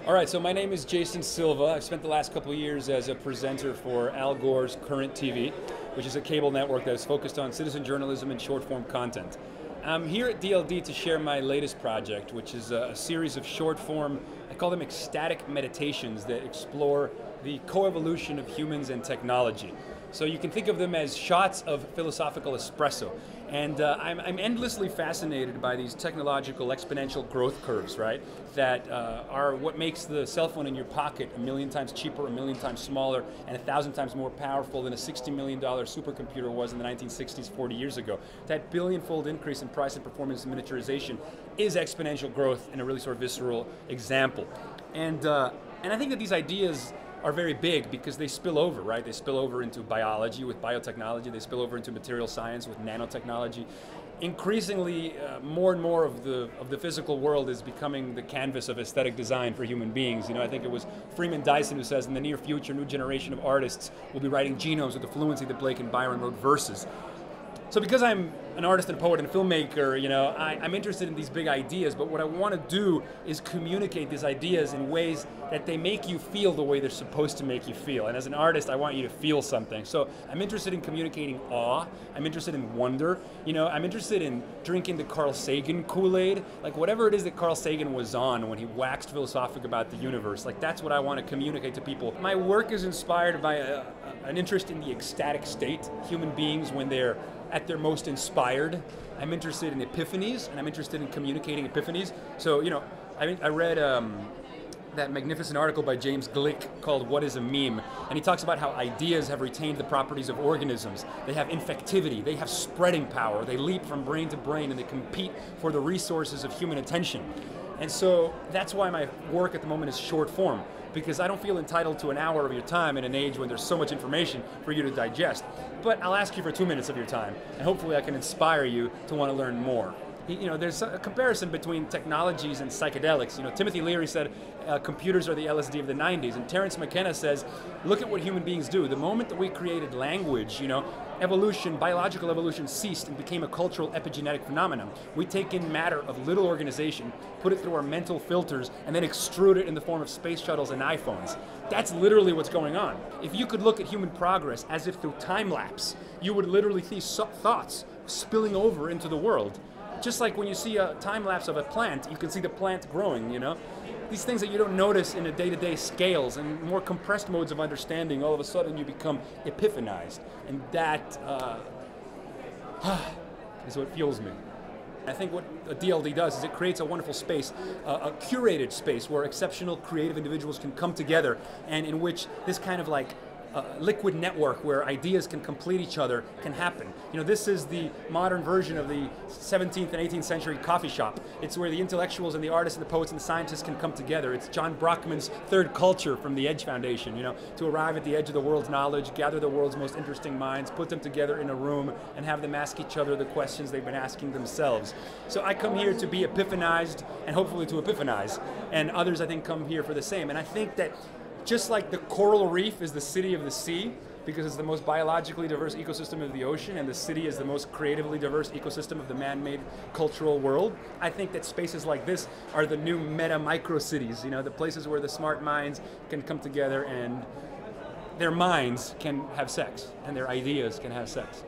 All right, so my name is Jason Silva. I've spent the last couple of years as a presenter for Al Gore's Current TV, which is a cable network that is focused on citizen journalism and short-form content. I'm here at DLD to share my latest project, which is a series of short-form, I call them ecstatic meditations that explore the coevolution of humans and technology. So you can think of them as shots of philosophical espresso. And I'm endlessly fascinated by these technological exponential growth curves, right? That are what makes the cell phone in your pocket a million times cheaper, a million times smaller, and 1,000 times more powerful than a $60 million supercomputer was in the 1960s, 40 years ago. That billion-fold increase in price and performance and miniaturization is exponential growth in a really sort of visceral example. And I think that these ideas are very big because they spill over, right? They spill over into biology with biotechnology, they spill over into material science with nanotechnology. Increasingly, more and more of the physical world is becoming the canvas of aesthetic design for human beings. You know, I think it was Freeman Dyson who says in the near future, a new generation of artists will be writing genomes with the fluency that Blake and Byron wrote verses. So because I'm an artist and a poet and a filmmaker, you know, I'm interested in these big ideas, but what I want to do is communicate these ideas in ways that they make you feel the way they're supposed to make you feel. And as an artist, I want you to feel something. So I'm interested in communicating awe, I'm interested in wonder, you know, I'm interested in drinking the Carl Sagan Kool-Aid, like whatever it is that Carl Sagan was on when he waxed philosophic about the universe, like that's what I want to communicate to people. My work is inspired by an interest in the ecstatic state, human beings when they're at their most inspired. I'm interested in epiphanies, and I'm interested in communicating epiphanies. So, you know, I read that magnificent article by James Glick called What is a Meme? And he talks about how ideas have retained the properties of organisms. They have infectivity, they have spreading power, they leap from brain to brain, and they compete for the resources of human attention. And so that's why my work at the moment is short form, because I don't feel entitled to an hour of your time in an age when there's so much information for you to digest. But I'll ask you for 2 minutes of your time, and hopefully I can inspire you to want to learn more. You know, there's a comparison between technologies and psychedelics. You know, Timothy Leary said computers are the LSD of the 90s, and Terence McKenna says, look at what human beings do. The moment that we created language, you know, evolution, biological evolution ceased and became a cultural epigenetic phenomenon. We take in matter of little organization, put it through our mental filters, and then extrude it in the form of space shuttles and iPhones. That's literally what's going on. If you could look at human progress as if through time lapse, you would literally see thoughts spilling over into the world. Just like when you see a time lapse of a plant, you can see the plant growing, you know? These things that you don't notice in a day-to-day scales and more compressed modes of understanding, all of a sudden you become epiphanized. And that is what fuels me. I think what a DLD does is it creates a wonderful space, a curated space where exceptional creative individuals can come together and in which this kind of like liquid network where ideas can complete each other can happen. You know, this is the modern version of the 17th and 18th century coffee shop. It's where the intellectuals and the artists and the poets and the scientists can come together. It's John Brockman's third culture from the Edge Foundation, you know, to arrive at the edge of the world's knowledge, gather the world's most interesting minds, put them together in a room, and have them ask each other the questions they've been asking themselves. So I come here to be epiphanized and hopefully to epiphanize, and others I think come here for the same. And I think that just like the coral reef is the city of the sea, because it's the most biologically diverse ecosystem of the ocean, and the city is the most creatively diverse ecosystem of the man-made cultural world, I think that spaces like this are the new meta-micro-cities, you know, the places where the smart minds can come together and their minds can have sex, and their ideas can have sex.